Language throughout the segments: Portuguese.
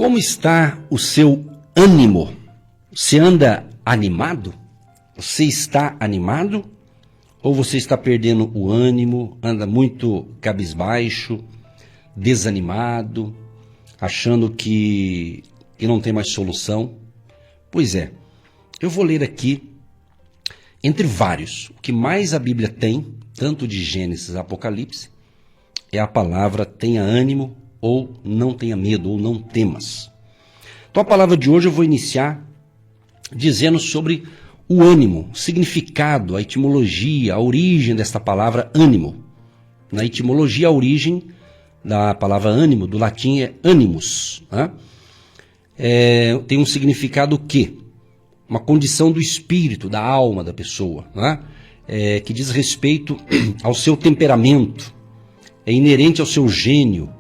Como está o seu ânimo? Você anda animado? Você está animado? Ou você está perdendo o ânimo, anda muito cabisbaixo, desanimado, achando que não tem mais solução? Pois é, eu vou ler aqui, entre vários, o que mais a Bíblia tem, tanto de Gênesis a Apocalipse, é a palavra tenha ânimo, ou não tenha medo, ou não temas. Então a palavra de hoje eu vou iniciar dizendo sobre o ânimo, o significado, a etimologia, a origem desta palavra ânimo. Na etimologia, a origem da palavra ânimo, do latim é animus. Né? Tem um significado o quê? Uma condição do espírito, da alma da pessoa, né? Que diz respeito ao seu temperamento, é inerente ao seu gênio,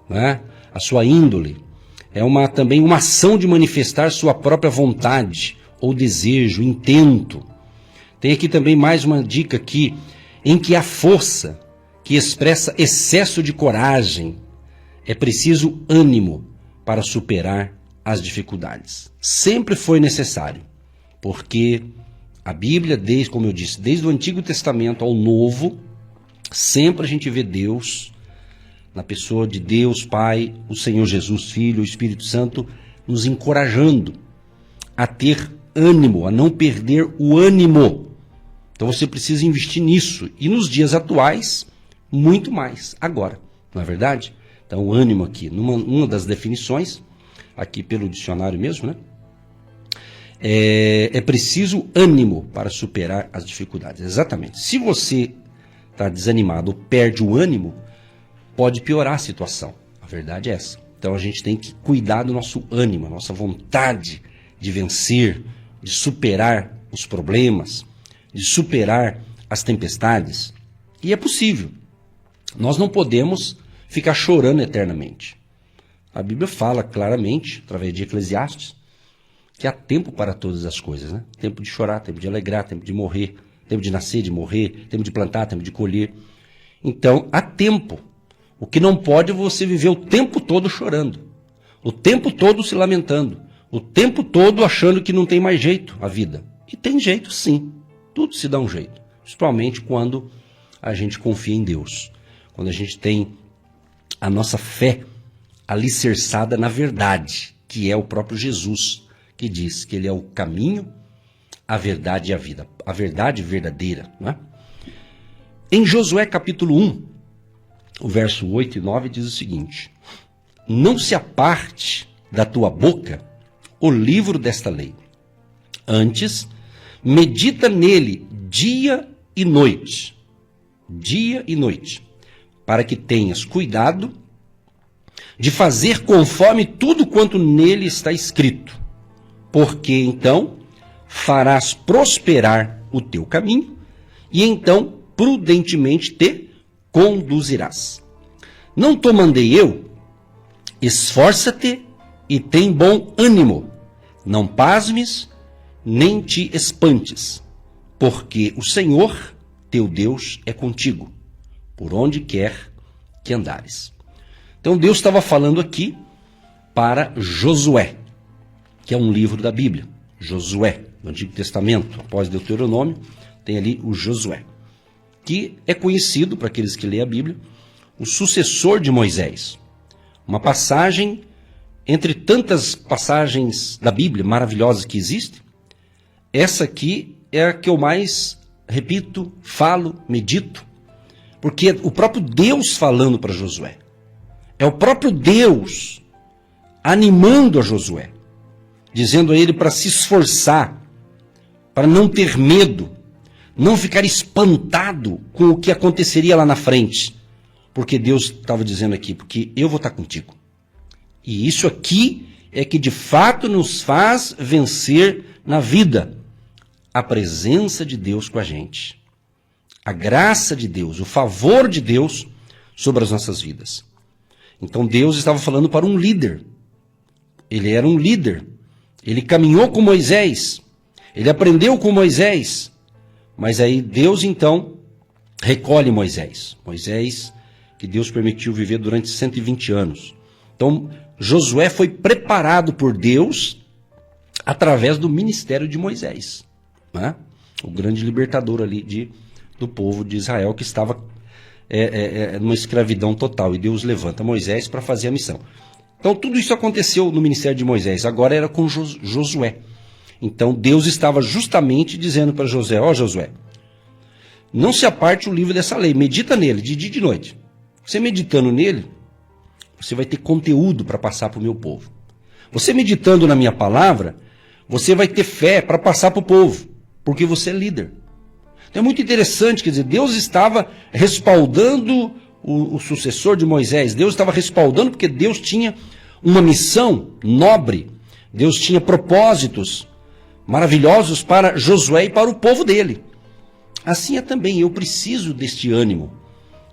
né? A sua índole. É também uma ação de manifestar sua própria vontade, ou desejo, intento. Tem aqui também mais uma dica aqui, em que há força, que expressa excesso de coragem. É preciso ânimo para superar as dificuldades. Sempre foi necessário, porque a Bíblia, como eu disse, desde o Antigo Testamento ao Novo, sempre a gente vê Deus, na pessoa de Deus Pai, o Senhor Jesus Filho, o Espírito Santo, nos encorajando a ter ânimo, a não perder o ânimo. Então você precisa investir nisso. E nos dias atuais, muito mais. Agora, não é verdade? Então o ânimo aqui, uma das definições, aqui pelo dicionário mesmo, né? É preciso ânimo para superar as dificuldades. Exatamente. Se você está desanimado ou perde o ânimo, pode piorar a situação. A verdade é essa. Então a gente tem que cuidar do nosso ânimo, a nossa vontade de vencer, de superar os problemas, de superar as tempestades. E é possível. Nós não podemos ficar chorando eternamente. A Bíblia fala claramente, através de Eclesiastes, que há tempo para todas as coisas, né? Tempo de chorar, tempo de alegrar, tempo de morrer, tempo de nascer, de morrer, tempo de plantar, tempo de colher. Então, há tempo. O que não pode é você viver o tempo todo chorando, o tempo todo se lamentando, o tempo todo achando que não tem mais jeito a vida. E tem jeito sim, tudo se dá um jeito, principalmente quando a gente confia em Deus, quando a gente tem a nossa fé alicerçada na verdade, que é o próprio Jesus, que diz que ele é o caminho, a verdade e a vida, a verdade verdadeira. Não é? Em Josué capítulo 1, o verso 8 e 9 diz o seguinte: não se aparte da tua boca o livro desta lei. Antes, medita nele dia e noite, para que tenhas cuidado de fazer conforme tudo quanto nele está escrito, porque então farás prosperar o teu caminho e então prudentemente te conduzirás. Não te mandei eu? Esforça-te e tem bom ânimo. Não pasmes, nem te espantes, porque o Senhor, teu Deus, é contigo, por onde quer que andares. Então Deus estava falando aqui para Josué, que é um livro da Bíblia. Josué, no Antigo Testamento, após Deuteronômio, tem ali o Josué, que é conhecido, para aqueles que lêem a Bíblia, o sucessor de Moisés. Uma passagem, entre tantas passagens da Bíblia maravilhosas que existem, essa aqui é a que eu mais repito, falo, medito, porque é o próprio Deus falando para Josué. É o próprio Deus animando a Josué, dizendo a ele para se esforçar, para não ter medo, não ficar espantado com o que aconteceria lá na frente. Porque Deus estava dizendo aqui, porque eu vou estar contigo. E isso aqui é que de fato nos faz vencer na vida. A presença de Deus com a gente. A graça de Deus, o favor de Deus sobre as nossas vidas. Então Deus estava falando para um líder. Ele era um líder. Ele caminhou com Moisés. Ele aprendeu com Moisés. Mas aí Deus então recolhe Moisés. Moisés, que Deus permitiu viver durante 120 anos. Então, Josué foi preparado por Deus através do ministério de Moisés, né? O grande libertador ali do povo de Israel que estava numa escravidão total. E Deus levanta Moisés para fazer a missão. Então, tudo isso aconteceu no ministério de Moisés. Agora era com Josué. Então, Deus estava justamente dizendo para Josué: ó Josué, não se aparte o livro dessa lei, medita nele de dia e de noite. Você meditando nele, você vai ter conteúdo para passar para o meu povo. Você meditando na minha palavra, você vai ter fé para passar para o povo, porque você é líder. Então é muito interessante, quer dizer, Deus estava respaldando o sucessor de Moisés, Deus estava respaldando porque Deus tinha uma missão nobre, Deus tinha propósitos maravilhosos para Josué e para o povo dele. Assim é também, eu preciso deste ânimo,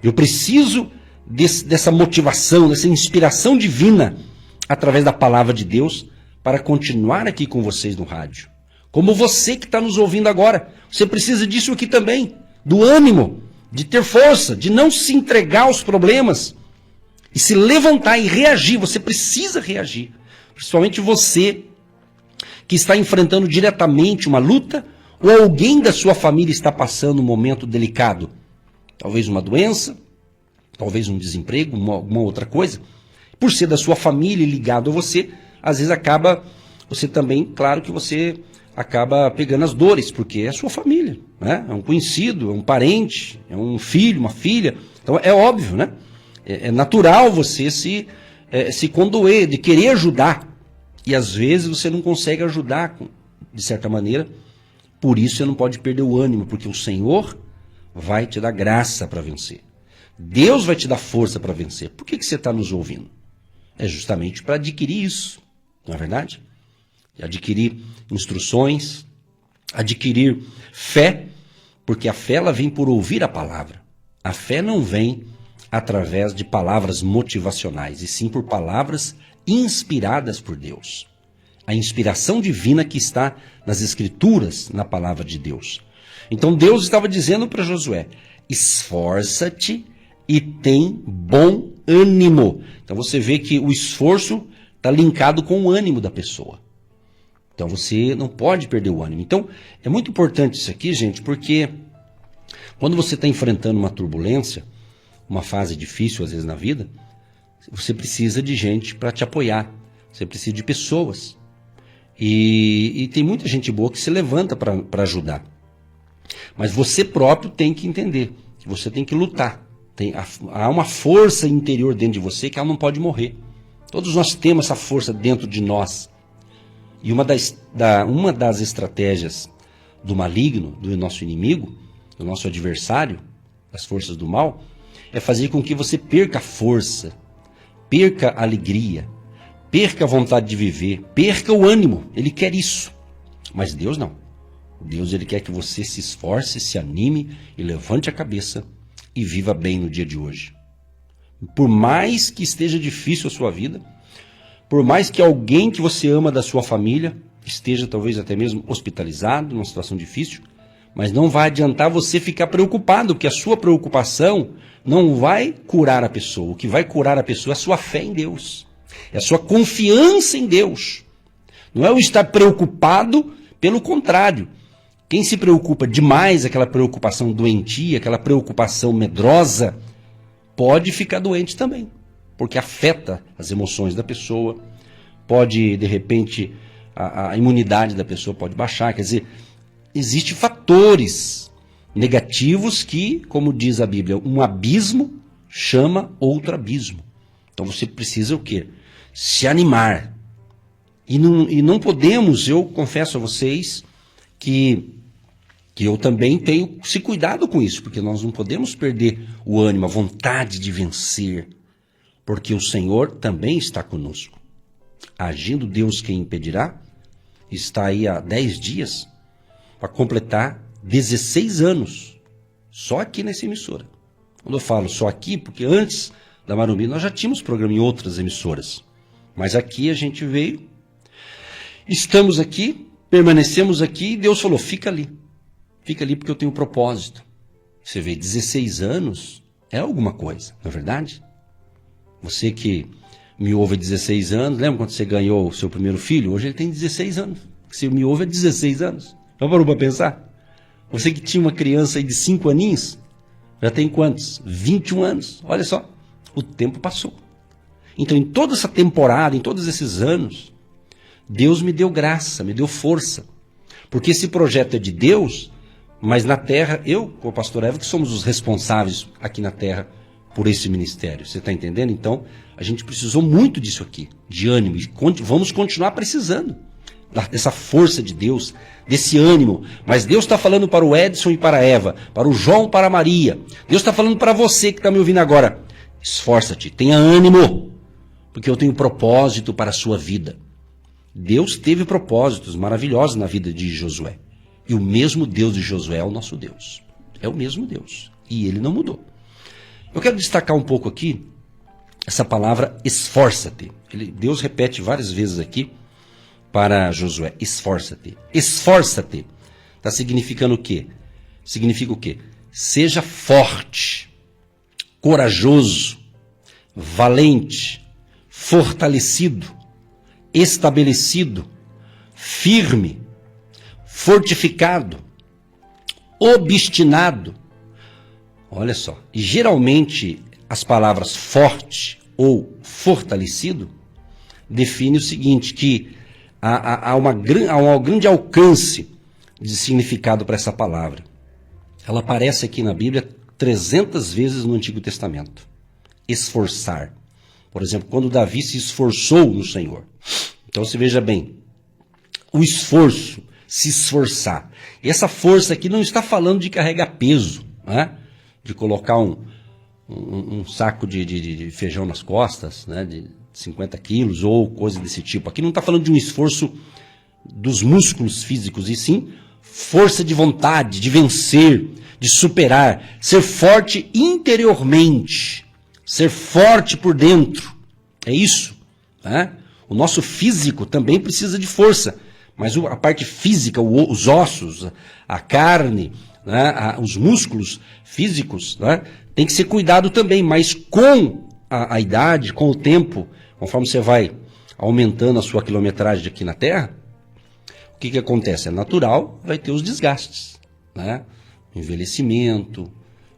eu preciso dessa motivação, dessa inspiração divina através da palavra de Deus para continuar aqui com vocês no rádio. Como você que está nos ouvindo agora, você precisa disso aqui também, do ânimo, de ter força, de não se entregar aos problemas e se levantar e reagir. Você precisa reagir, principalmente você que está enfrentando diretamente uma luta ou alguém da sua família está passando um momento delicado, talvez uma doença, talvez um desemprego, alguma outra coisa. Por ser da sua família e ligado a você, às vezes você também, claro que você acaba pegando as dores, porque é a sua família, né? É um conhecido, é um parente, é um filho, uma filha. Então é óbvio, né? É natural você se condoer, de querer ajudar. E às vezes você não consegue ajudar, de certa maneira. Por isso você não pode perder o ânimo, porque o Senhor vai te dar graça para vencer. Deus vai te dar força para vencer. Por que você está nos ouvindo? É justamente para adquirir isso, não é verdade? Adquirir instruções, adquirir fé, porque a fé ela vem por ouvir a palavra. A fé não vem através de palavras motivacionais, e sim por palavras inspiradas por Deus. A inspiração divina que está nas Escrituras, na palavra de Deus. Então Deus estava dizendo para Josué: esforça-te e tem bom ânimo. Então você vê que o esforço está linkado com o ânimo da pessoa. Então você não pode perder o ânimo. Então é muito importante isso aqui, gente, porque quando você está enfrentando uma turbulência, uma fase difícil às vezes na vida, você precisa de gente para te apoiar. Você precisa de pessoas. E tem muita gente boa que se levanta para ajudar. Mas você próprio tem que entender que você tem que lutar. Há uma força interior dentro de você que ela não pode morrer. Todos nós temos essa força dentro de nós. E uma das estratégias do maligno, do nosso inimigo, do nosso adversário, das forças do mal, é fazer com que você perca a força, perca a alegria, perca a vontade de viver, perca o ânimo. Ele quer isso. Mas Deus não. Deus ele quer que você se esforce, se anime e levante a cabeça e viva bem no dia de hoje. Por mais que esteja difícil a sua vida, por mais que alguém que você ama da sua família esteja talvez até mesmo hospitalizado, numa situação difícil, mas não vai adiantar você ficar preocupado, porque a sua preocupação não vai curar a pessoa. O que vai curar a pessoa é a sua fé em Deus, é a sua confiança em Deus. Não é o estar preocupado, pelo contrário. Quem se preocupa demais, aquela preocupação doentia, aquela preocupação medrosa, pode ficar doente também, porque afeta as emoções da pessoa, pode, de repente, a imunidade da pessoa pode baixar. Quer dizer, existem fatores negativos que, como diz a Bíblia, um abismo chama outro abismo. Então você precisa o quê? Se animar. E não podemos, eu confesso a vocês que eu também tenho se cuidado com isso, porque nós não podemos perder o ânimo, a vontade de vencer, porque o Senhor também está conosco. Agindo Deus, quem impedirá? Está aí há 10 dias para completar 16 anos, só aqui nessa emissora. Quando eu falo só aqui, porque antes da Marumbi nós já tínhamos programa em outras emissoras, mas aqui a gente veio, estamos aqui, permanecemos aqui e Deus falou, fica ali porque eu tenho um propósito. Você vê, 16 anos é alguma coisa, não é verdade? Você que me ouve há 16 anos. Lembra quando você ganhou o seu primeiro filho? Hoje ele tem 16 anos. Você me ouve há 16 anos. Já parou para pensar? Você que tinha uma criança aí de 5 aninhos, já tem quantos? 21 anos. Olha só, o tempo passou. Então, em toda essa temporada, em todos esses anos, Deus me deu graça, me deu força. Porque esse projeto é de Deus, mas na terra, eu, com o pastor Eva, que somos os responsáveis aqui na terra por esse ministério. Você está entendendo? Então, a gente precisou muito disso aqui, de ânimo. E vamos continuar precisando dessa força de Deus, desse ânimo. Mas Deus está falando para o Edson e para a Eva, para o João, para a Maria. Deus está falando para você que está me ouvindo agora. Esforça-te, tenha ânimo, porque eu tenho propósito para a sua vida. Deus teve propósitos maravilhosos na vida de Josué. E o mesmo Deus de Josué é o nosso Deus. É o mesmo Deus. E ele não mudou. Eu quero destacar um pouco aqui essa palavra esforça-te. Deus repete várias vezes aqui para Josué, esforça-te. Esforça-te. Está significando o quê? Significa o quê? Seja forte, corajoso, valente, fortalecido, estabelecido, firme, fortificado, obstinado. Olha só, e geralmente as palavras forte ou fortalecido define o seguinte, que há um grande alcance de significado para essa palavra. Ela aparece aqui na Bíblia 300 vezes no Antigo Testamento. Esforçar. Por exemplo, quando Davi se esforçou no Senhor. Então você veja bem, o esforço, se esforçar. E essa força aqui não está falando de carregar peso, né? De colocar um saco de feijão nas costas, né? De 50 quilos ou coisa desse tipo. Aqui não está falando de um esforço dos músculos físicos, e sim força de vontade, de vencer, de superar, ser forte interiormente, ser forte por dentro. É isso, né? O nosso físico também precisa de força, mas a parte física, os ossos, a carne, né? Os músculos físicos, né? Tem que ser cuidado também, mas com a idade, com o tempo, conforme você vai aumentando a sua quilometragem aqui na Terra, o que acontece? É natural, vai ter os desgastes, né? Envelhecimento,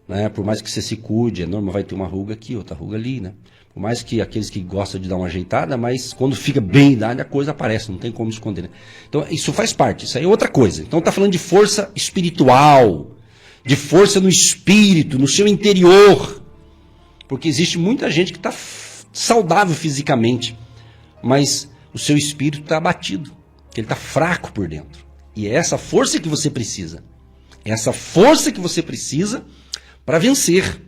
né? Por mais que você se cuide, é normal, vai ter uma ruga aqui, outra ruga ali, né? Por mais que aqueles que gostam de dar uma ajeitada, mas quando fica bem idade, a coisa aparece, não tem como esconder, né? Então, isso faz parte, isso aí é outra coisa. Então, está falando de força espiritual, de força no espírito, no seu interior. Porque existe muita gente que está saudável fisicamente, mas o seu espírito está abatido, que ele está fraco por dentro. E é essa força que você precisa. É essa força que você precisa para vencer.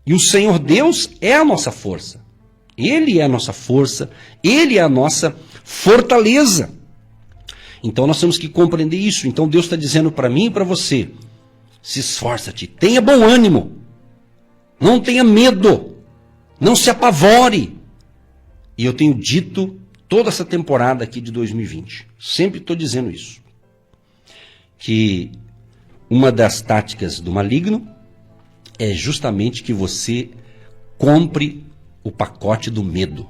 E o Senhor Deus é a nossa força. Ele é a nossa força, Ele é a nossa fortaleza. Então nós temos que compreender isso. Então Deus está dizendo para mim e para você, se esforça-te, tenha bom ânimo, não tenha medo, não se apavore. E eu tenho dito toda essa temporada aqui de 2020, sempre estou dizendo isso, que uma das táticas do maligno é justamente que você compre o pacote do medo.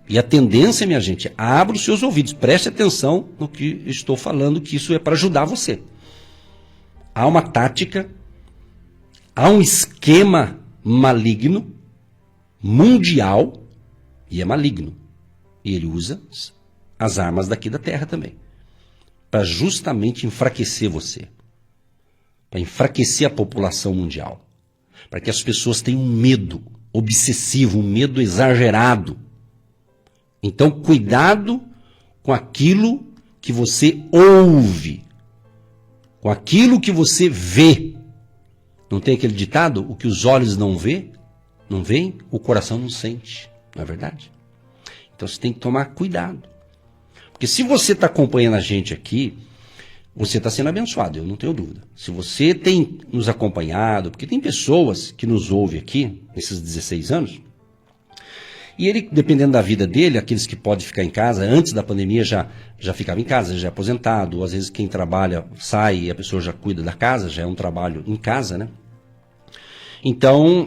E a tendência, minha gente, abra os seus ouvidos, preste atenção no que estou falando, que isso é para ajudar você. Há uma tática, há um esquema maligno, mundial, e é maligno. E ele usa as armas daqui da terra também, para justamente enfraquecer você, para enfraquecer a população mundial, para que as pessoas tenham um medo obsessivo, um medo exagerado. Então, cuidado com aquilo que você ouve, com aquilo que você vê. Não tem aquele ditado? O que os olhos não veem, o coração não sente. Não é verdade? Então, você tem que tomar cuidado. Porque se você está acompanhando a gente aqui, você está sendo abençoado, eu não tenho dúvida. Se você tem nos acompanhado, porque tem pessoas que nos ouvem aqui, nesses 16 anos, e ele, dependendo da vida dele, aqueles que podem ficar em casa, antes da pandemia já ficava em casa, já é aposentado, ou às vezes quem trabalha sai e a pessoa já cuida da casa, já é um trabalho em casa, né? Então,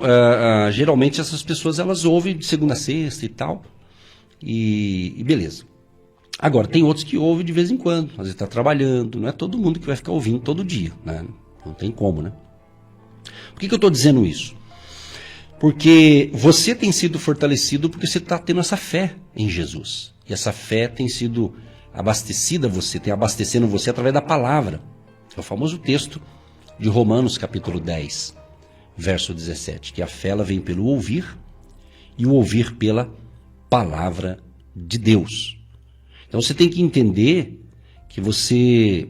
geralmente essas pessoas elas ouvem de segunda a sexta e tal, e beleza. Agora, tem outros que ouvem de vez em quando, às vezes está trabalhando, não é todo mundo que vai ficar ouvindo todo dia, né? Não tem como, né? Por que eu estou dizendo isso? Porque você tem sido fortalecido porque você está tendo essa fé em Jesus. E essa fé tem sido abastecida, você tem abastecendo você através da palavra. É o famoso texto de Romanos capítulo 10, verso 17, que a fé ela vem pelo ouvir e o ouvir pela palavra de Deus. Então você tem que entender que você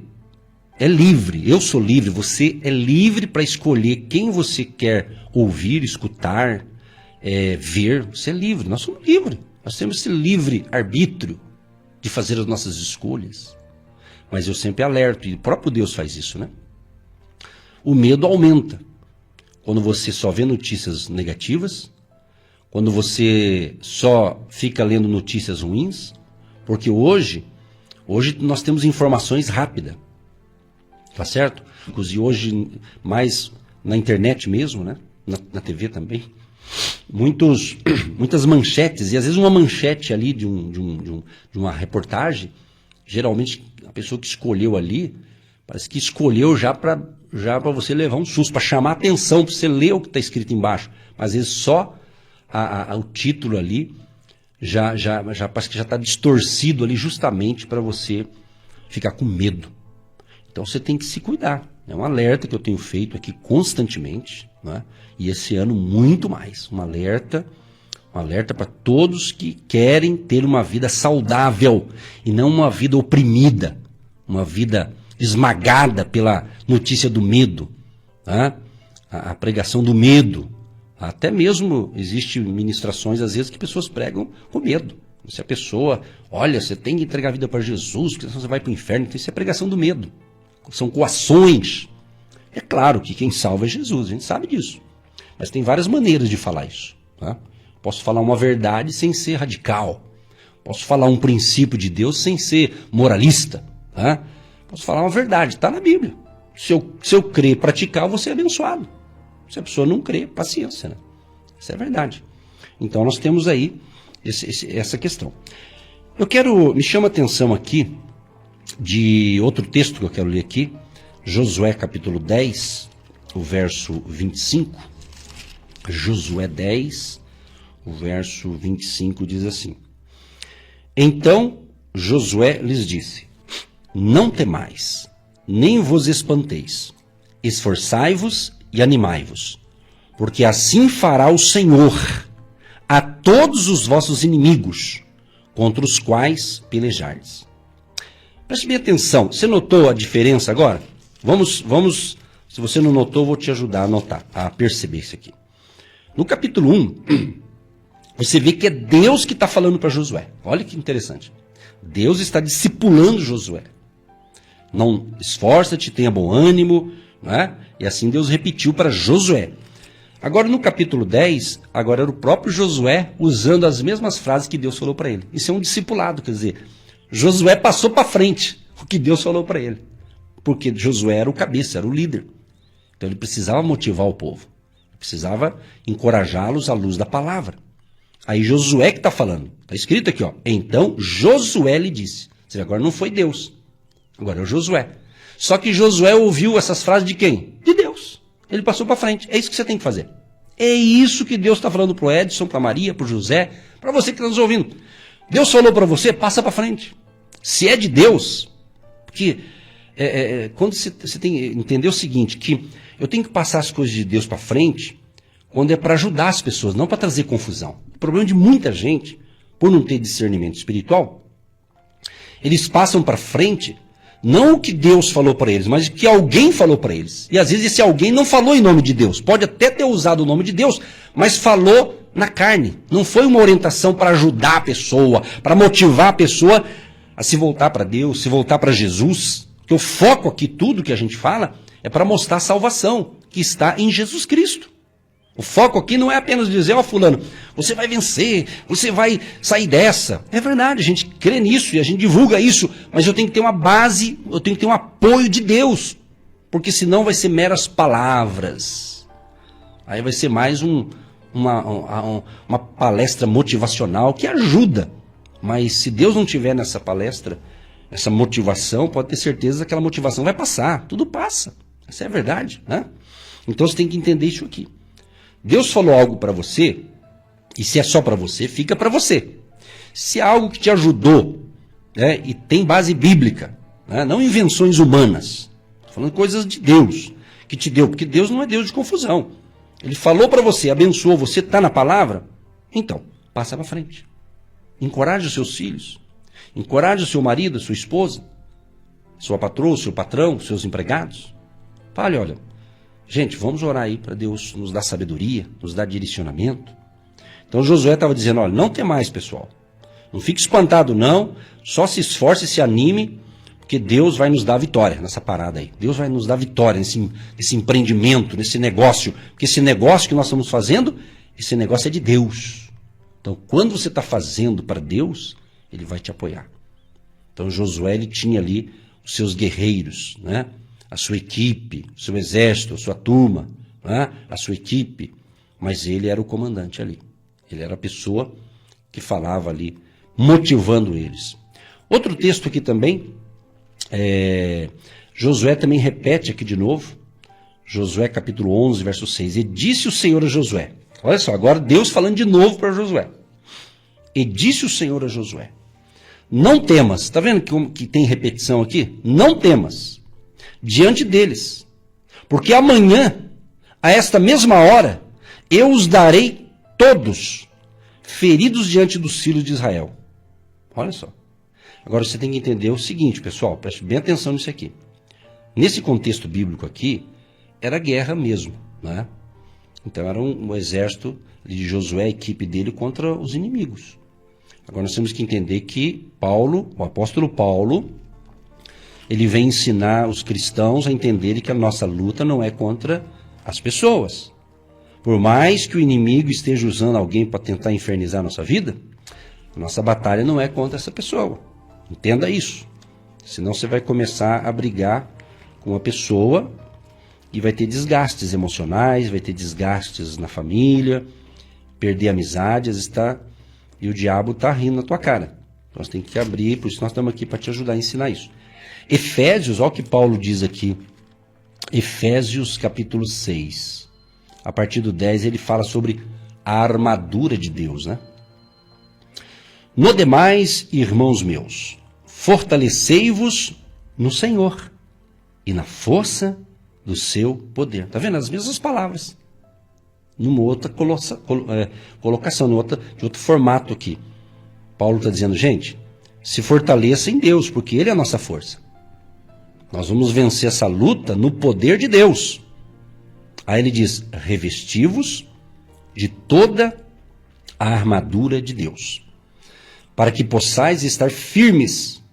é livre, eu sou livre, você é livre para escolher quem você quer ouvir, escutar, ver. Você é livre, nós somos livres. Nós temos esse livre arbítrio de fazer as nossas escolhas. Mas eu sempre alerto, e o próprio Deus faz isso, né? O medo aumenta quando você só vê notícias negativas, quando você só fica lendo notícias ruins, porque hoje nós temos informações rápidas. Tá certo? Inclusive hoje, mais na internet mesmo, né? Na TV também. Muitas manchetes, e às vezes uma manchete ali de uma reportagem, geralmente a pessoa que escolheu ali, parece que escolheu já para você levar um susto, para chamar a atenção, para você ler o que está escrito embaixo. Mas às vezes só o título ali já parece que já está distorcido ali justamente para você ficar com medo. Então você tem que se cuidar. É um alerta que eu tenho feito aqui constantemente, né? E esse ano muito mais. Um alerta para todos que querem ter uma vida saudável e não uma vida oprimida, uma vida esmagada pela notícia do medo, né? A pregação do medo. Até mesmo existem ministrações às vezes que pessoas pregam com medo. Se a pessoa, olha, você tem que entregar a vida para Jesus, porque senão você vai para o inferno. Então isso é pregação do medo. São coações. É claro que quem salva é Jesus, a gente sabe disso. Mas tem várias maneiras de falar isso. Tá? Posso falar uma verdade sem ser radical. Posso falar um princípio de Deus sem ser moralista. Tá? Posso falar uma verdade, está na Bíblia. Se eu crer e praticar, eu vou ser abençoado. Se a pessoa não crê, paciência. Né? Isso é verdade. Então nós temos aí essa questão. Me chama a atenção aqui de outro texto que eu quero ler aqui, Josué capítulo 10, o verso 25. Josué 10, o verso 25 diz assim: Então Josué lhes disse: Não temais, nem vos espanteis, esforçai-vos e animai-vos, porque assim fará o Senhor a todos os vossos inimigos, contra os quais pelejardes. Preste bem atenção, você notou a diferença agora? Vamos, se você não notou, eu vou te ajudar a notar, a perceber isso aqui. No capítulo 1, você vê que é Deus que está falando para Josué. Olha que interessante. Deus está discipulando Josué. Não esforça-te, tenha bom ânimo, né? E assim Deus repetiu para Josué. Agora no capítulo 10, agora era o próprio Josué usando as mesmas frases que Deus falou para ele. Isso é um discipulado, quer dizer, Josué passou para frente o que Deus falou para ele. Porque Josué era o cabeça, era o líder. Então ele precisava motivar o povo. Ele precisava encorajá-los à luz da palavra. Aí Josué que está falando. Está escrito aqui, ó. Então Josué lhe disse. Ou seja, agora não foi Deus. Agora é o Josué. Só que Josué ouviu essas frases de quem? De Deus. Ele passou para frente. É isso que você tem que fazer. É isso que Deus está falando para o Edson, para Maria, para o José, para você que está nos ouvindo. Deus falou para você, passa para frente. Se é de Deus, porque quando você tem que entender o seguinte, que eu tenho que passar as coisas de Deus para frente quando é para ajudar as pessoas, não para trazer confusão. O problema de muita gente, por não ter discernimento espiritual, eles passam para frente não o que Deus falou para eles, mas o que alguém falou para eles. E às vezes esse alguém não falou em nome de Deus. Pode até ter usado o nome de Deus, mas falou na carne. Não foi uma orientação para ajudar a pessoa, para motivar a pessoa a se voltar para Deus, se voltar para Jesus. Porque o foco aqui, tudo que a gente fala, é para mostrar a salvação que está em Jesus Cristo. O foco aqui não é apenas dizer, ó fulano, você vai vencer, você vai sair dessa. É verdade, a gente crê nisso e a gente divulga isso, mas eu tenho que ter uma base, eu tenho que ter um apoio de Deus, porque senão vai ser meras palavras. Aí vai ser mais uma palestra motivacional que ajuda. Mas se Deus não tiver nessa palestra, essa motivação, pode ter certeza que aquela motivação vai passar. Tudo passa. Essa é a verdade, né? Então você tem que entender isso aqui. Deus falou algo para você, e se é só para você, fica para você. Se é algo que te ajudou, né, e tem base bíblica, né, não invenções humanas, falando coisas de Deus, que te deu, porque Deus não é Deus de confusão. Ele falou para você, abençoou, você está na palavra, então, passa para frente. Encoraje os seus filhos, encoraje o seu marido, a sua esposa, sua patroa, seu patrão, seus empregados. Fale, olha, gente, vamos orar aí para Deus nos dar sabedoria, nos dar direcionamento. Então Josué estava dizendo, olha, não tem mais, pessoal. Não fique espantado, não. Só se esforce, se anime, porque Deus vai nos dar vitória nessa parada aí. Deus vai nos dar vitória nesse empreendimento, nesse negócio. Porque esse negócio que nós estamos fazendo, esse negócio é de Deus. Então, quando você está fazendo para Deus, Ele vai te apoiar. Então Josué, ele tinha ali os seus guerreiros, né? A sua equipe, o seu exército, a sua turma, né? A sua equipe. Mas ele era o comandante ali. Ele era a pessoa que falava ali, motivando eles. Outro texto aqui também, Josué também repete aqui de novo, Josué capítulo 11, verso 6. E disse o Senhor a Josué, olha só, agora Deus falando de novo para Josué. E disse o Senhor a Josué, não temas, está vendo que tem repetição aqui? Não temas diante deles, porque amanhã, a esta mesma hora, eu os darei todos feridos diante dos filhos de Israel. Olha só. Agora você tem que entender o seguinte, pessoal, preste bem atenção nisso aqui. Nesse contexto bíblico aqui, era guerra mesmo, né? Então era um exército de Josué, a equipe dele, contra os inimigos. Agora nós temos que entender que Paulo, o apóstolo Paulo, ele vem ensinar os cristãos a entenderem que a nossa luta não é contra as pessoas. Por mais que o inimigo esteja usando alguém para tentar infernizar a nossa vida, a nossa batalha não é contra essa pessoa. Entenda isso. Senão você vai começar a brigar com uma pessoa e vai ter desgastes emocionais, vai ter desgastes na família, perder amizades, e o diabo está rindo na tua cara. Nós temos que abrir, por isso nós estamos aqui para te ajudar a ensinar isso. Efésios, olha o que Paulo diz aqui. Efésios capítulo 6. A partir do 10 ele fala sobre a armadura de Deus, né? No demais, irmãos meus, fortalecei-vos no Senhor e na força do seu poder. Está vendo? As mesmas palavras. Numa outra colocação, de outro formato aqui. Paulo está dizendo, gente, se fortaleça em Deus, porque Ele é a nossa força. Nós vamos vencer essa luta no poder de Deus. Aí ele diz, revesti-vos de toda a armadura de Deus, para que possais estar firmes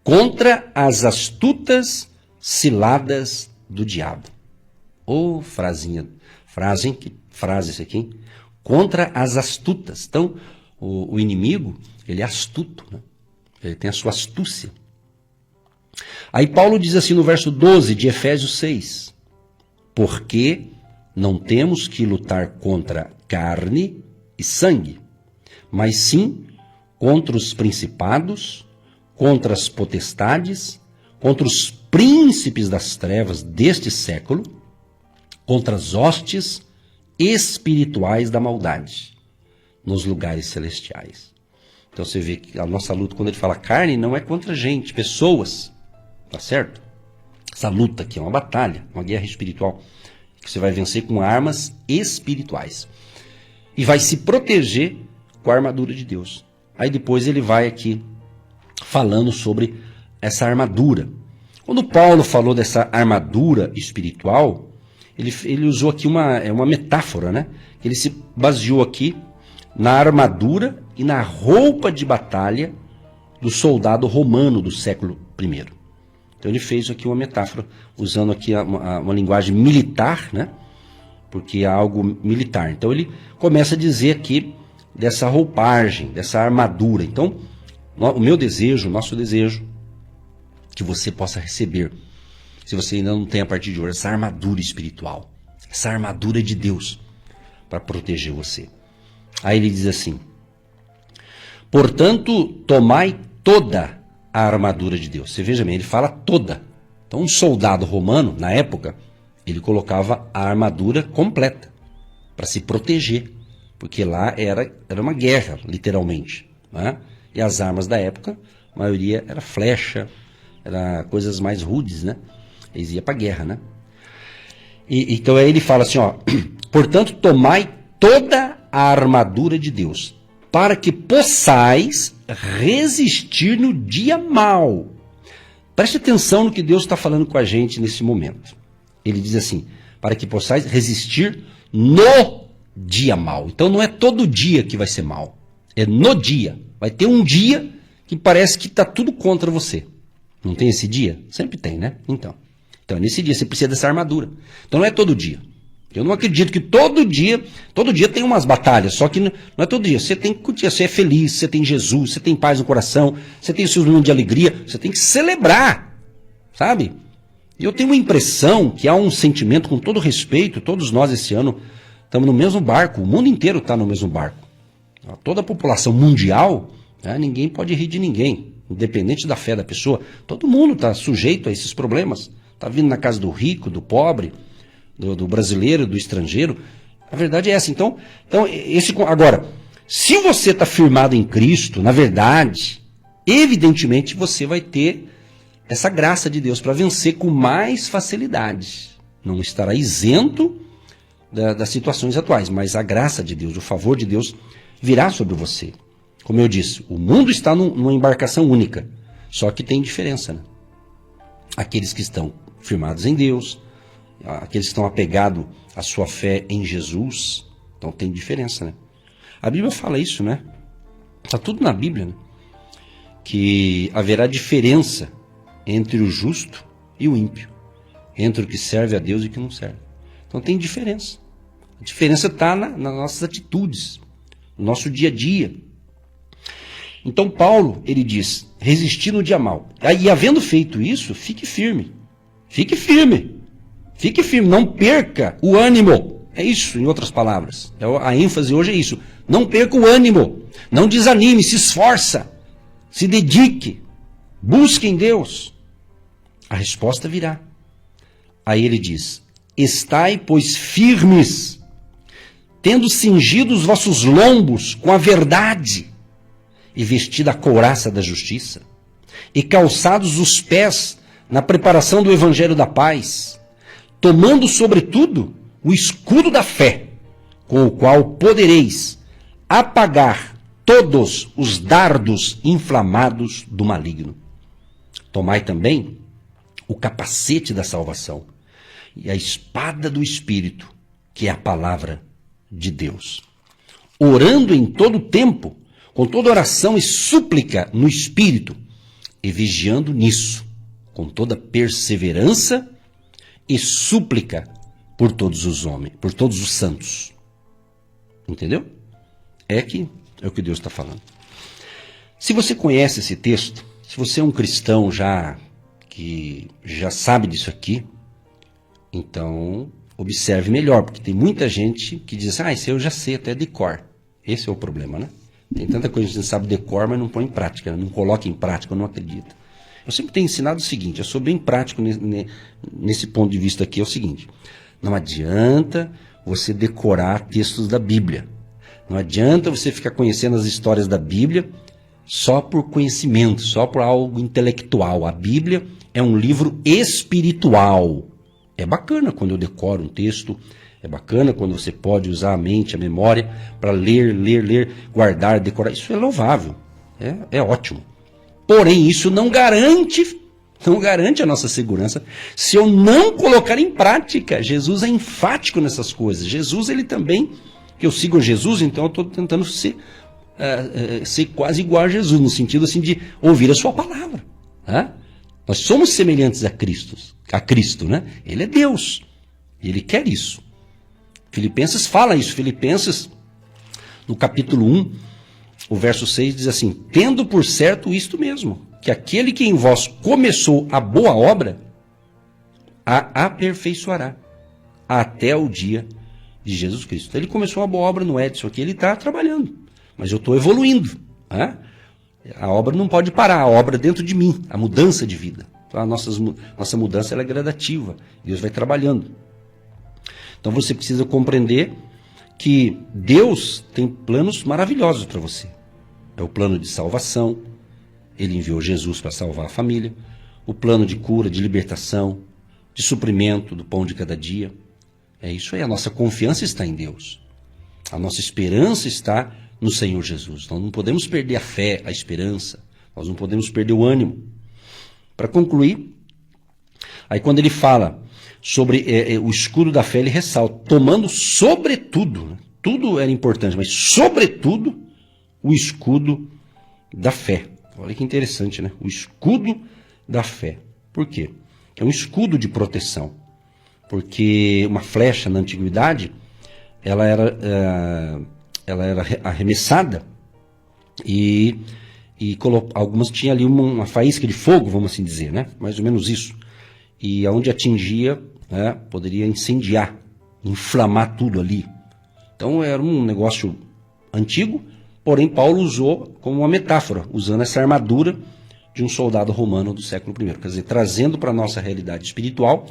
contra as astutas ciladas do diabo. Ô, frase essa aqui, hein? Contra as astutas. Então, o inimigo, ele é astuto, né? Ele tem a sua astúcia. Aí Paulo diz assim no verso 12 de Efésios 6, porque não temos que lutar contra carne e sangue, mas sim contra os principados, contra as potestades, contra os príncipes das trevas deste século, contra as hostes espirituais da maldade nos lugares celestiais. Então você vê que a nossa luta, quando ele fala carne, não é contra gente, pessoas, tá certo? Essa luta aqui é uma batalha, uma guerra espiritual, que você vai vencer com armas espirituais. E vai se proteger com a armadura de Deus. Aí depois ele vai aqui falando sobre essa armadura. Quando Paulo falou dessa armadura espiritual, ele usou aqui uma metáfora, né? Ele se baseou aqui na armadura e na roupa de batalha do soldado romano do século I. Então ele fez aqui uma metáfora, usando aqui uma linguagem militar, né? Porque é algo militar. Então ele começa a dizer aqui dessa roupagem, dessa armadura. Então, o meu desejo, o nosso desejo, que você possa receber, se você ainda não tem a partir de hoje, essa armadura espiritual, essa armadura de Deus. para proteger você. Aí ele diz assim: portanto, tomai toda a armadura de Deus. Você veja bem, ele fala toda. Então, um soldado romano, na época, ele colocava a armadura completa para se proteger, porque lá era uma guerra, literalmente, né? E as armas da época, a maioria era flecha, era coisas mais rudes, né? Eles iam para a guerra, né? Então aí ele fala assim, ó: portanto, tomai toda a armadura de Deus, para que possais resistir no dia mau. Preste atenção no que Deus está falando com a gente nesse momento. Ele diz assim: para que possais resistir no dia mau. Então não é todo dia que vai ser mal, é no dia. Vai ter um dia que parece que está tudo contra você. Não tem esse dia? Sempre tem, né? Então nesse dia você precisa dessa armadura. Então não é todo dia. Eu não acredito que todo dia tem umas batalhas, só que não é todo dia. Você tem que curtir, você é feliz, você tem Jesus, você tem paz no coração, você tem os seus momentos de alegria, você tem que celebrar, sabe? E eu tenho uma impressão que há um sentimento, com todo respeito, todos nós esse ano estamos no mesmo barco, o mundo inteiro está no mesmo barco. Toda a população mundial, né, ninguém pode rir de ninguém, independente da fé da pessoa. Todo mundo está sujeito a esses problemas. Está vindo na casa do rico, do pobre, do brasileiro, do estrangeiro. A verdade é essa. Então agora, se você está firmado em Cristo, na verdade, evidentemente você vai ter essa graça de Deus para vencer com mais facilidade. Não estará isento das situações atuais, mas a graça de Deus, o favor de Deus virá sobre você. Como eu disse, o mundo está numa embarcação única, só que tem diferença, né? Aqueles que estão firmados em Deus, aqueles que estão apegados à sua fé em Jesus, então tem diferença, né? A Bíblia fala isso, né? Está tudo na Bíblia, né? Que haverá diferença entre o justo e o ímpio, entre o que serve a Deus e o que não serve. Então tem diferença. A diferença está nas nossas atitudes, no nosso dia a dia. Então Paulo, ele diz: resistir no dia mau. E havendo feito isso, fique firme. Fique firme. Fique firme, não perca o ânimo. É isso, em outras palavras. A ênfase hoje é isso. Não perca o ânimo. Não desanime, se esforça. Se dedique. Busque em Deus. A resposta virá. Aí ele diz: estai, pois, firmes, tendo cingido os vossos lombos com a verdade, e vestida a couraça da justiça, e calçados os pés na preparação do evangelho da paz, tomando sobretudo o escudo da fé, com o qual podereis apagar todos os dardos inflamados do maligno. Tomai também o capacete da salvação e a espada do Espírito, que é a palavra de Deus, orando em todo tempo, com toda oração e súplica no Espírito, e vigiando nisso, com toda perseverança e súplica por todos os homens, por todos os santos. Entendeu? É o que Deus está falando. Se você conhece esse texto, se você é um cristão que já sabe disso aqui, então observe melhor, porque tem muita gente que diz: isso eu já sei até de cor. Esse é o problema, né? Tem tanta coisa que a gente sabe de cor, mas não põe em prática, não coloca em prática, não acredita. Eu sempre tenho ensinado o seguinte, eu sou bem prático nesse ponto de vista aqui, é o seguinte: não adianta você decorar textos da Bíblia. Não adianta você ficar conhecendo as histórias da Bíblia só por conhecimento, só por algo intelectual. A Bíblia é um livro espiritual. É bacana quando eu decoro um texto, é bacana quando você pode usar a mente, a memória, para ler, guardar, decorar. Isso é louvável, é ótimo. Porém, isso não garante a nossa segurança se eu não colocar em prática. Jesus é enfático nessas coisas. Jesus, ele também, que eu sigo Jesus, então eu estou tentando ser quase igual a Jesus, no sentido assim de ouvir a sua palavra. Nós somos semelhantes a Cristo, né? Ele é Deus, e ele quer isso. Filipenses fala isso. Filipenses, no capítulo 1, o verso 6 diz assim: tendo por certo isto mesmo, que aquele que em vós começou a boa obra, a aperfeiçoará até o dia de Jesus Cristo. Então, ele começou uma boa obra no Edson aqui, ele está trabalhando, mas eu estou evoluindo. Né? A obra não pode parar, a obra dentro de mim, a mudança de vida. Então, nossa mudança ela é gradativa, Deus vai trabalhando. Então você precisa compreender que Deus tem planos maravilhosos para você. É o plano de salvação, Ele enviou Jesus para salvar a família, o plano de cura, de libertação, de suprimento do pão de cada dia. É isso aí, a nossa confiança está em Deus. A nossa esperança está no Senhor Jesus. Nós não podemos perder a fé, a esperança, nós não podemos perder o ânimo. Para concluir, aí quando ele fala sobre o escudo da fé, ele ressalta, tomando sobretudo, né? Tudo era importante, mas sobretudo o escudo da fé. Olha que interessante, né? O escudo da fé. Por quê? É um escudo de proteção. Porque uma flecha na antiguidade, ela era arremessada e algumas tinham ali uma faísca de fogo, vamos assim dizer, né? Mais ou menos isso. E aonde atingia, né, poderia incendiar, inflamar tudo ali. Então era um negócio antigo, porém Paulo usou como uma metáfora, usando essa armadura de um soldado romano do século I. Quer dizer, trazendo para a nossa realidade espiritual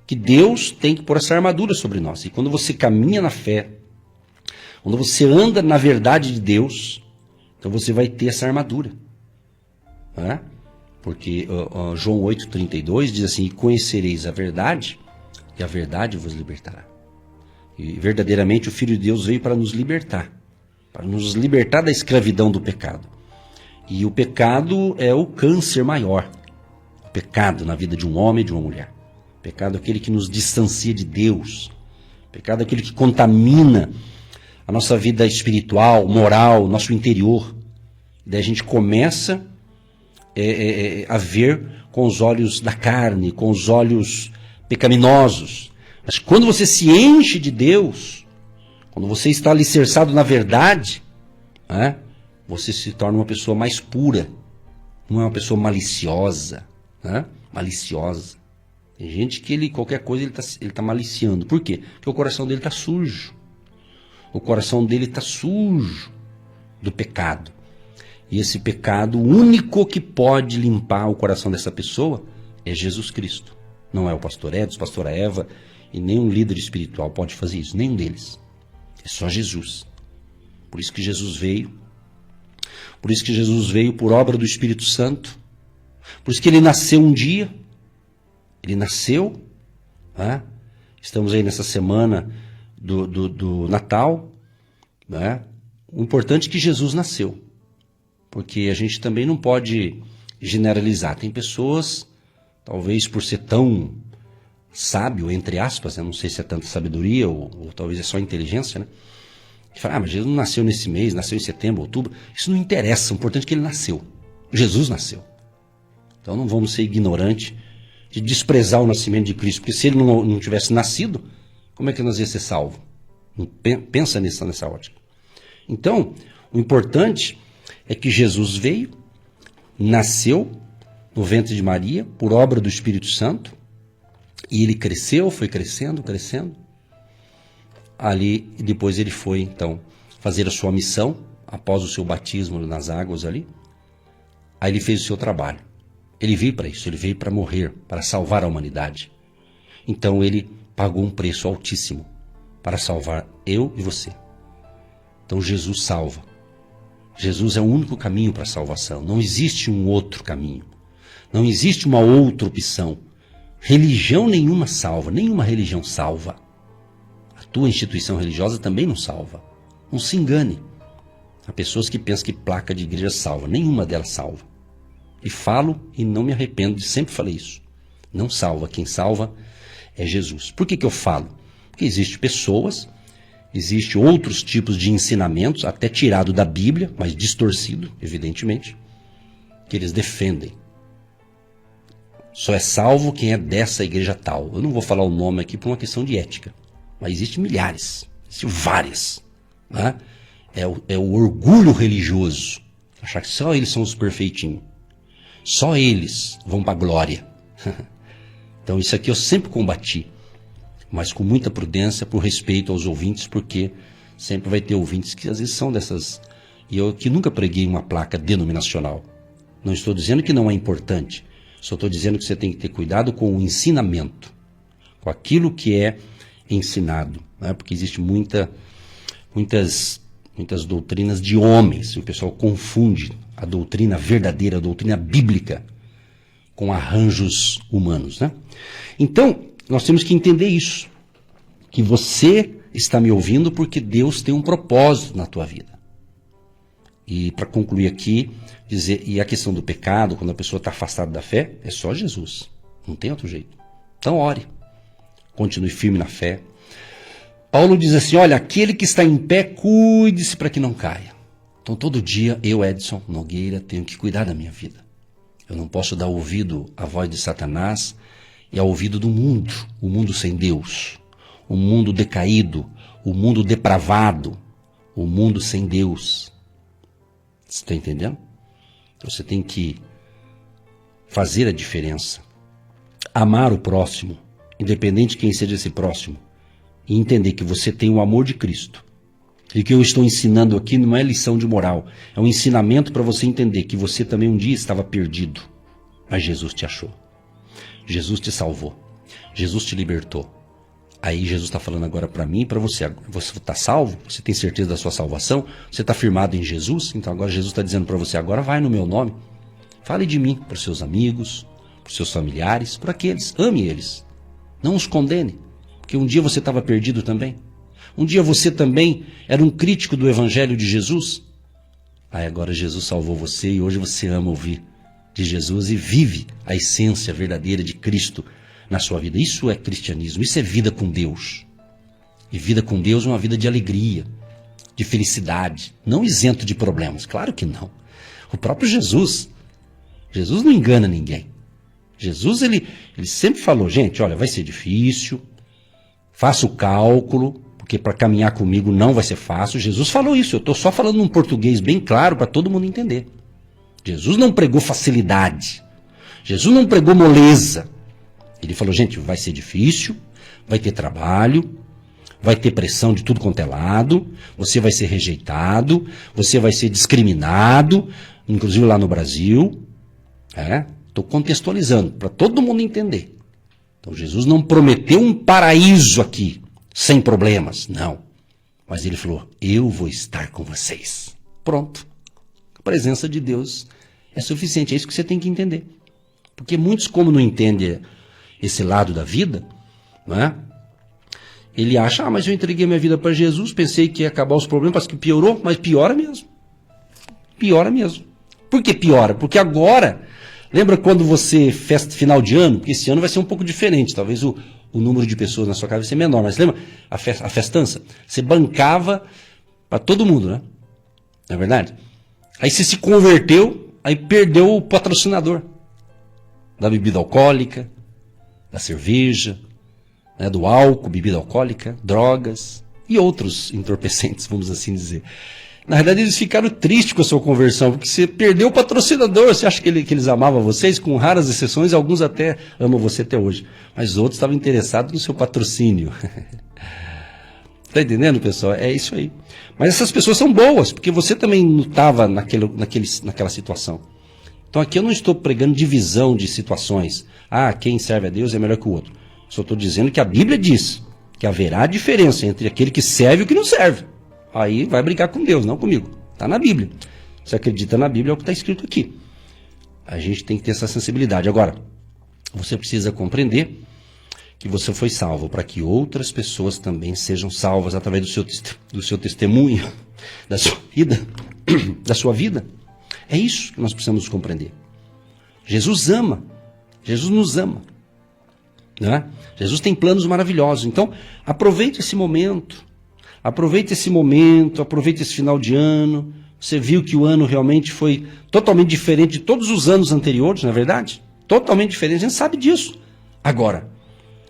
que Deus tem que pôr essa armadura sobre nós. E quando você caminha na fé, quando você anda na verdade de Deus, então você vai ter essa armadura. Né? Porque João 8,32 diz assim, e conhecereis a verdade, e a verdade vos libertará. E verdadeiramente o Filho de Deus veio para nos libertar da escravidão do pecado. E o pecado é o câncer maior. O pecado na vida de um homem e de uma mulher. O pecado é aquele que nos distancia de Deus. O pecado é aquele que contamina a nossa vida espiritual, moral, nosso interior. Daí a gente começa a ver com os olhos da carne, com os olhos pecaminosos. Mas quando você se enche de Deus, quando você está alicerçado na verdade, né, você se torna uma pessoa mais pura. Não é uma pessoa maliciosa. Né? Maliciosa. Tem gente que qualquer coisa ele tá maliciando. Por quê? Porque o coração dele está sujo. O coração dele está sujo do pecado. E esse pecado, o único que pode limpar o coração dessa pessoa é Jesus Cristo. Não é o pastor Edson, pastora Eva e nenhum líder espiritual pode fazer isso, nenhum deles. É só Jesus. Por isso que Jesus veio. Por isso que Jesus veio por obra do Espírito Santo. Por isso que ele nasceu um dia. Ele nasceu. Né? Estamos aí nessa semana do Natal. Né? O importante é que Jesus nasceu. Porque a gente também não pode generalizar. Tem pessoas, talvez por ser tão sábio, entre aspas, né? Não sei se é tanta sabedoria ou talvez é só inteligência, né? Que fala, mas Jesus não nasceu nesse mês, nasceu em setembro, outubro. Isso não interessa, o importante é que ele nasceu. Jesus nasceu. Então não vamos ser ignorantes de desprezar o nascimento de Cristo, porque se ele não tivesse nascido, como é que nós ia ser salvos? Pensa nessa ótica. Então, o importante é que Jesus veio, nasceu no ventre de Maria, por obra do Espírito Santo, e ele cresceu, foi crescendo, crescendo. Ali, e depois ele foi, então, fazer a sua missão, após o seu batismo nas águas ali. Aí ele fez o seu trabalho. Ele veio para isso, ele veio para morrer, para salvar a humanidade. Então ele pagou um preço altíssimo para salvar eu e você. Então Jesus salva. Jesus é o único caminho para a salvação. Não existe um outro caminho. Não existe uma outra opção. Religião nenhuma salva, nenhuma religião salva. A tua instituição religiosa também não salva. Não se engane. Há pessoas que pensam que placa de igreja salva. Nenhuma delas salva. E falo e não me arrependo, sempre falei isso. Não salva. Quem salva é Jesus. Por que eu falo? Porque existem pessoas, existem outros tipos de ensinamentos, até tirado da Bíblia, mas distorcido, evidentemente, que eles defendem. Só é salvo quem é dessa igreja tal. Eu não vou falar o nome aqui por uma questão de ética. Mas existem milhares, existem várias. Né? É o orgulho religioso. Achar que só eles são os perfeitinhos. Só eles vão para a glória. Então isso aqui eu sempre combati. mas com muita prudência, por respeito aos ouvintes, porque sempre vai ter ouvintes que às vezes são dessas... E eu que nunca preguei uma placa denominacional. Não estou dizendo que não é importante, só estou dizendo que você tem que ter cuidado com o ensinamento, com aquilo que é ensinado, né? Porque existe muitas doutrinas de homens, e o pessoal confunde a doutrina verdadeira, a doutrina bíblica, com arranjos humanos, né? Então, nós temos que entender isso, que você está me ouvindo porque Deus tem um propósito na tua vida. E para concluir aqui, dizer, e a questão do pecado, quando a pessoa está afastada da fé, é só Jesus, não tem outro jeito. Então ore, continue firme na fé. Paulo diz assim, olha, aquele que está em pé, cuide-se para que não caia. Então todo dia eu, Edson Nogueira, tenho que cuidar da minha vida. Eu não posso dar ouvido à voz de Satanás e ao ouvido do mundo, o mundo sem Deus, o mundo decaído, o mundo depravado, o mundo sem Deus. Você está entendendo? Então você tem que fazer a diferença. Amar o próximo, independente de quem seja esse próximo, e entender que você tem o amor de Cristo. E o que eu estou ensinando aqui não é lição de moral, é um ensinamento para você entender que você também um dia estava perdido, mas Jesus te achou. Jesus te salvou. Jesus te libertou. Aí Jesus está falando agora para mim e para você. Você está salvo? Você tem certeza da sua salvação? Você está firmado em Jesus? Então agora Jesus está dizendo para você, agora vai no meu nome. Fale de mim para os seus amigos, para os seus familiares, para aqueles. Ame eles. Não os condene. Porque um dia você estava perdido também. Um dia você também era um crítico do Evangelho de Jesus. Aí agora Jesus salvou você e hoje você ama ouvir de Jesus e vive a essência verdadeira de Cristo na sua vida. Isso é cristianismo, isso é vida com Deus. E vida com Deus é uma vida de alegria, de felicidade, não isento de problemas, claro que não. O próprio Jesus não engana ninguém. Jesus, ele sempre falou, gente, olha, vai ser difícil, faça o cálculo, porque para caminhar comigo não vai ser fácil. Jesus falou isso, eu estou só falando num português bem claro para todo mundo entender. Jesus não pregou facilidade, Jesus não pregou moleza. Ele falou, gente, vai ser difícil, vai ter trabalho, vai ter pressão de tudo quanto é lado, você vai ser rejeitado, você vai ser discriminado, inclusive lá no Brasil. Estou contextualizando para todo mundo entender. Então Jesus não prometeu um paraíso aqui, sem problemas, não. Mas ele falou, eu vou estar com vocês. Pronto. A presença de Deus é suficiente, é isso que você tem que entender. Porque muitos, como não entendem esse lado da vida, né? Ele acha, mas eu entreguei minha vida para Jesus, pensei que ia acabar os problemas, parece que piorou, mas piora mesmo. Piora mesmo. Por que piora? Porque agora, lembra quando você festa final de ano? Porque esse ano vai ser um pouco diferente, talvez o número de pessoas na sua casa vai ser menor, mas lembra a festança? Você bancava para todo mundo, né? Não é verdade? Aí você se converteu, aí perdeu o patrocinador da bebida alcoólica, da cerveja, né, do álcool, bebida alcoólica, drogas e outros entorpecentes, vamos assim dizer. Na verdade, eles ficaram tristes com a sua conversão, porque você perdeu o patrocinador. Você acha que eles amavam vocês? Com raras exceções, alguns até amam você até hoje. Mas outros estavam interessados no seu patrocínio. Está entendendo, pessoal? É isso aí. Mas essas pessoas são boas, porque você também não estava naquela situação. Então aqui eu não estou pregando divisão de situações. Quem serve a Deus é melhor que o outro. Só estou dizendo que a Bíblia diz que haverá diferença entre aquele que serve e o que não serve. Aí vai brigar com Deus, não comigo. Está na Bíblia. Você acredita na Bíblia, é o que está escrito aqui. A gente tem que ter essa sensibilidade. Agora, você precisa compreender que você foi salvo para que outras pessoas também sejam salvas através do seu testemunho, da sua vida, da sua vida. É isso que nós precisamos compreender. Jesus ama. Jesus nos ama. Né? Jesus tem planos maravilhosos. Então, aproveite esse momento. Aproveite esse final de ano. Você viu que o ano realmente foi totalmente diferente de todos os anos anteriores, não é verdade? Totalmente diferente, a gente sabe disso. Agora,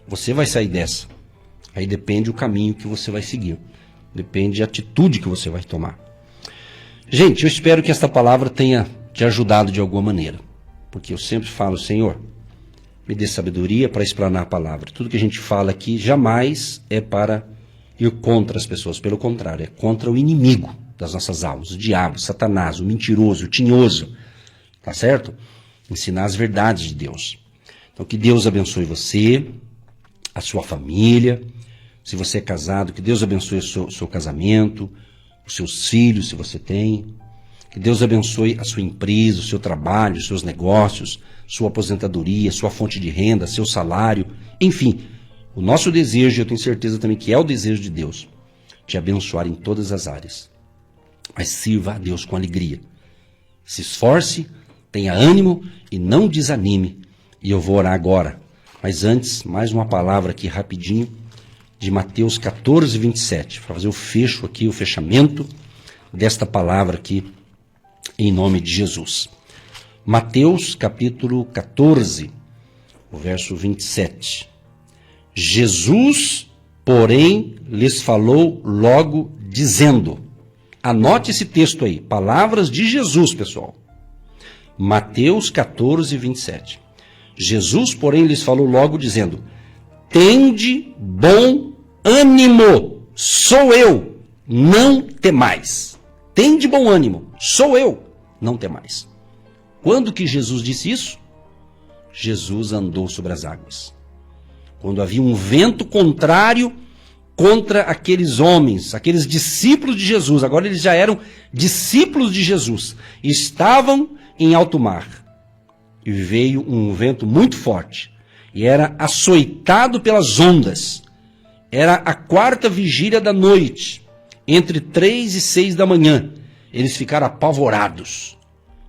você vai sair dessa. Aí depende o caminho que você vai seguir. Depende a atitude que você vai tomar. Gente, eu espero que esta palavra tenha te ajudado de alguma maneira. Porque eu sempre falo, Senhor, me dê sabedoria para explanar a palavra. Tudo que a gente fala aqui jamais é para ir contra as pessoas, pelo contrário, é contra o inimigo das nossas almas, o diabo, Satanás, o mentiroso, o tinhoso, tá certo? Ensinar as verdades de Deus. Então que Deus abençoe você, a sua família, se você é casado, que Deus abençoe o seu casamento, os seus filhos, se você tem, que Deus abençoe a sua empresa, o seu trabalho, os seus negócios, sua aposentadoria, sua fonte de renda, seu salário, enfim, o nosso desejo, eu tenho certeza também que é o desejo de Deus, te abençoar em todas as áreas. Mas sirva a Deus com alegria. Se esforce, tenha ânimo e não desanime. E eu vou orar agora. Mas antes, mais uma palavra aqui rapidinho, de Mateus 14, 27, para fazer o fecho aqui, o fechamento desta palavra aqui, em nome de Jesus. Mateus capítulo 14, o verso 27. Jesus, porém, lhes falou logo dizendo, anote esse texto aí, palavras de Jesus, pessoal. Mateus 14, 27. Jesus, porém, lhes falou logo dizendo, tende bom ânimo, sou eu, não temais. Tende bom ânimo, sou eu, não temais. Quando que Jesus disse isso? Jesus andou sobre as águas. Quando havia um vento contrário contra aqueles homens, aqueles discípulos de Jesus, agora eles já eram discípulos de Jesus, estavam em alto mar. E veio um vento muito forte, e era açoitado pelas ondas. Era a 4ª vigília da noite, entre 3 e 6 da manhã. Eles ficaram apavorados.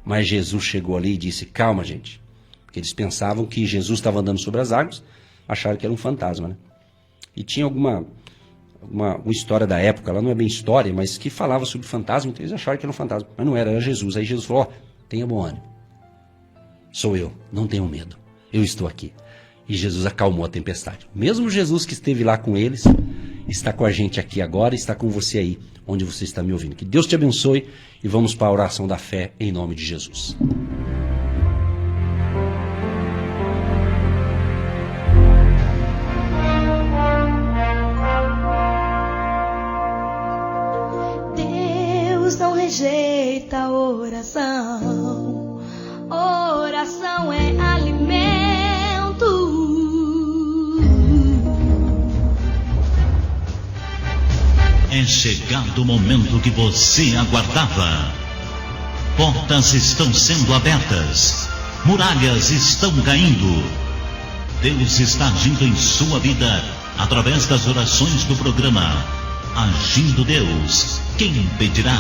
Mas Jesus chegou ali e disse, calma, gente. Porque eles pensavam que Jesus estava andando sobre as águas, acharam que era um fantasma, né? E tinha uma história da época, ela não é bem história, mas que falava sobre fantasma, então eles acharam que era um fantasma. Mas não era, era Jesus. Aí Jesus falou, ó, tenha bom ânimo. Sou eu, não tenham medo, eu estou aqui. E Jesus acalmou a tempestade. Mesmo Jesus que esteve lá com eles, está com a gente aqui agora, está com você aí, onde você está me ouvindo. Que Deus te abençoe e vamos para a oração da fé em nome de Jesus. Deus não rejeita a oração. Oração é alimento. É chegado o momento que você aguardava. Portas estão sendo abertas. Muralhas estão caindo. Deus está agindo em sua vida através das orações do programa Agindo Deus, quem impedirá?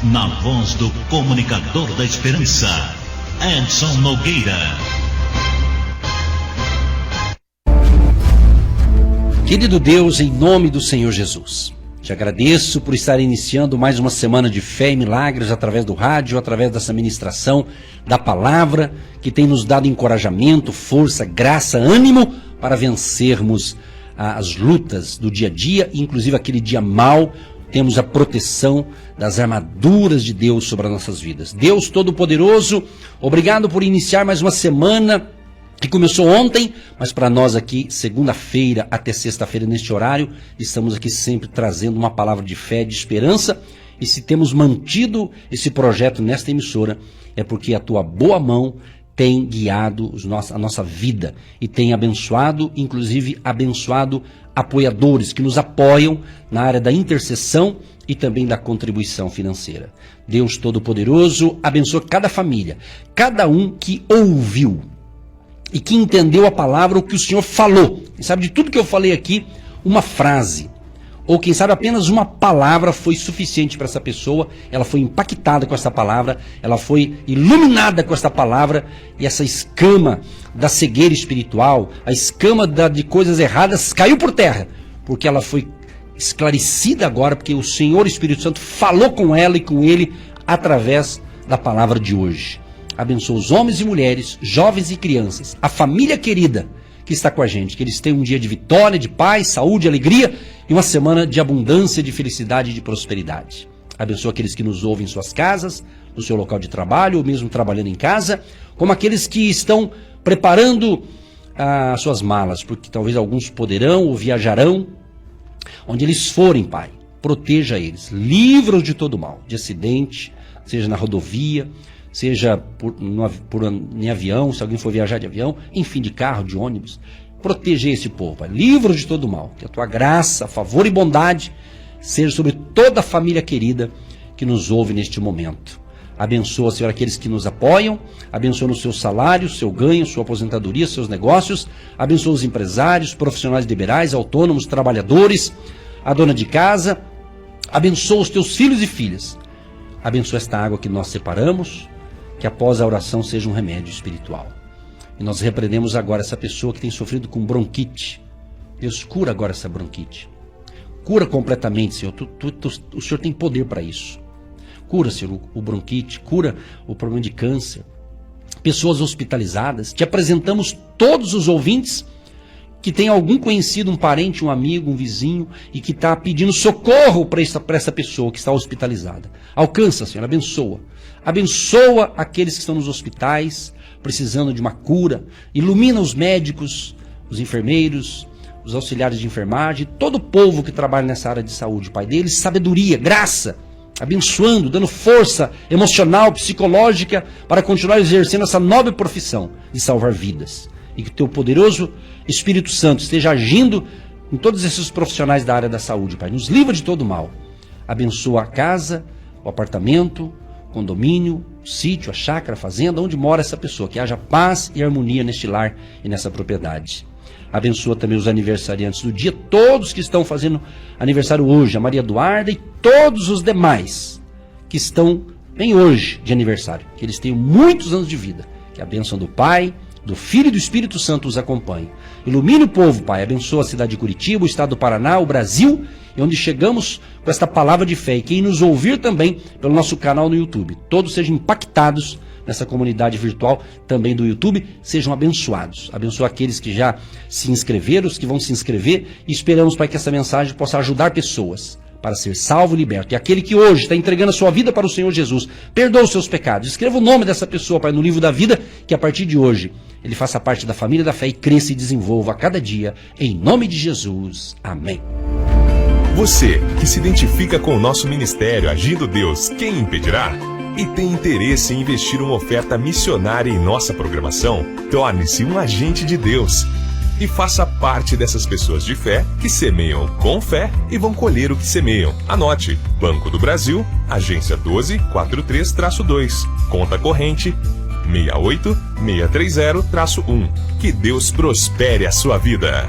Na voz do comunicador da esperança, Edson Nogueira. Querido Deus, em nome do Senhor Jesus, te agradeço por estar iniciando mais uma semana de fé e milagres através do rádio, através dessa ministração da palavra, que tem nos dado encorajamento, força, graça, ânimo para vencermos as lutas do dia a dia, inclusive aquele dia mau. Temos a proteção das armaduras de Deus sobre as nossas vidas. Deus Todo-Poderoso, obrigado por iniciar mais uma semana que começou ontem, mas para nós aqui, segunda-feira até sexta-feira neste horário, estamos aqui sempre trazendo uma palavra de fé, de esperança, e se temos mantido esse projeto nesta emissora, é porque a tua boa mão tem guiado a nossa vida e tem abençoado, inclusive abençoado apoiadores que nos apoiam na área da intercessão e também da contribuição financeira. Deus Todo-Poderoso abençoa cada família, cada um que ouviu e que entendeu a palavra, o que o Senhor falou. Quem sabe de tudo que eu falei aqui, uma frase, ou quem sabe apenas uma palavra foi suficiente para essa pessoa, ela foi impactada com essa palavra, ela foi iluminada com essa palavra, e essa escama da cegueira espiritual, a escama de coisas erradas caiu por terra, porque ela foi esclarecida agora, porque o Senhor Espírito Santo falou com ela e com ele através da palavra de hoje. Abençoa os homens e mulheres, jovens e crianças, a família querida que está com a gente, que eles tenham um dia de vitória, de paz, saúde, alegria e uma semana de abundância, de felicidade e de prosperidade. Abençoa aqueles que nos ouvem em suas casas, no seu local de trabalho ou mesmo trabalhando em casa, como aqueles que estão preparando as suas malas, porque talvez alguns poderão ou viajarão. Onde eles forem, Pai, proteja eles, livra-os de todo mal, de acidente, seja na rodovia, seja em avião, se alguém for viajar de avião, enfim, de carro, de ônibus. Proteja esse povo, Pai, livra-os de todo mal, que a tua graça, favor e bondade seja sobre toda a família querida que nos ouve neste momento. Abençoa, Senhor, aqueles que nos apoiam, abençoa no seu salário, seu ganho, sua aposentadoria, seus negócios, abençoa os empresários, profissionais liberais, autônomos, trabalhadores, a dona de casa, abençoa os teus filhos e filhas, abençoa esta água que nós separamos, que após a oração seja um remédio espiritual. E nós repreendemos agora essa pessoa que tem sofrido com bronquite. Deus, cura agora essa bronquite. Cura completamente, Senhor, o Senhor tem poder para isso. Cura, Senhor, o bronquite, cura o problema de câncer. Pessoas hospitalizadas. Te apresentamos todos os ouvintes que tem algum conhecido, um parente, um amigo, um vizinho, e que está pedindo socorro para essa pessoa que está hospitalizada. Alcança, Senhor, abençoa. Abençoa aqueles que estão nos hospitais, precisando de uma cura. Ilumina os médicos, os enfermeiros, os auxiliares de enfermagem, todo o povo que trabalha nessa área de saúde, Pai. Deles sabedoria, graça, abençoando, dando força emocional, psicológica, para continuar exercendo essa nobre profissão de salvar vidas. E que o teu poderoso Espírito Santo esteja agindo em todos esses profissionais da área da saúde, Pai. Nos livra de todo mal. Abençoa a casa, o apartamento, o condomínio, o sítio, a chácara, a fazenda, onde mora essa pessoa. Que haja paz e harmonia neste lar e nessa propriedade. Abençoa também os aniversariantes do dia, todos que estão fazendo aniversário hoje, a Maria Eduarda e todos os demais que estão bem hoje de aniversário. Que eles tenham muitos anos de vida. Que a bênção do Pai, do Filho e do Espírito Santo os acompanhe. Ilumine o povo, Pai. Abençoa a cidade de Curitiba, o estado do Paraná, o Brasil, e onde chegamos com esta palavra de fé. E quem nos ouvir também pelo nosso canal no YouTube. Todos sejam impactados nessa comunidade virtual também do YouTube, sejam abençoados. Abençoa aqueles que já se inscreveram, os que vão se inscrever, e esperamos, Pai, que essa mensagem possa ajudar pessoas para ser salvo e liberto. E aquele que hoje está entregando a sua vida para o Senhor Jesus, perdoa os seus pecados. Escreva o nome dessa pessoa, Pai, no livro da vida, que a partir de hoje ele faça parte da família da fé e cresça e desenvolva a cada dia, em nome de Jesus. Amém. Você que se identifica com o nosso ministério Agindo Deus, quem impedirá? E tem interesse em investir uma oferta missionária em nossa programação? Torne-se um agente de Deus e faça parte dessas pessoas de fé que semeiam com fé e vão colher o que semeiam. Anote: Banco do Brasil, agência 1243-2, conta corrente 68630-1. Que Deus prospere a sua vida.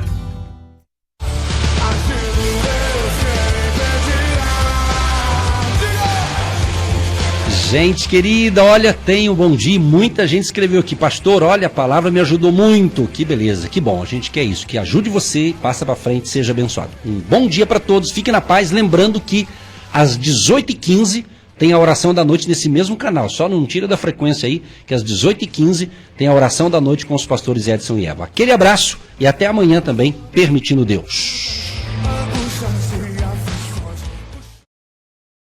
Gente querida, olha, tenho um bom dia. Muita gente escreveu aqui: pastor, olha, a palavra me ajudou muito. Que beleza, que bom, a gente quer isso, que ajude você, passa para frente, seja abençoado. Um bom dia para todos, fiquem na paz, lembrando que às 18h15 tem a oração da noite nesse mesmo canal. Só não tira da frequência aí, que às 18h15 tem a oração da noite com os pastores Edson e Eva. Aquele abraço e até amanhã também, permitindo Deus.